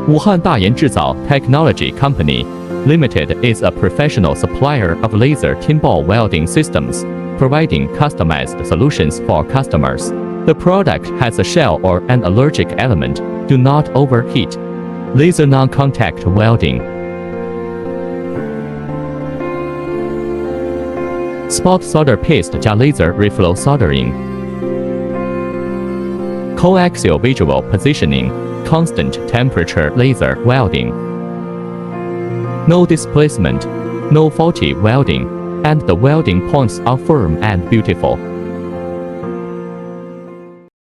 Wuhan Dayan Zhizao Technology Company Limited is a professional supplier of laser tin-ball welding systems, providing customized solutions for customers. The product has a shell or an allergic element, do not overheat. Laser non-contact welding. Spot solder paste加 laser reflow soldering. Coaxial visual positioning, constant temperature laser welding. No displacement, no faulty welding, and the welding points are firm and beautiful.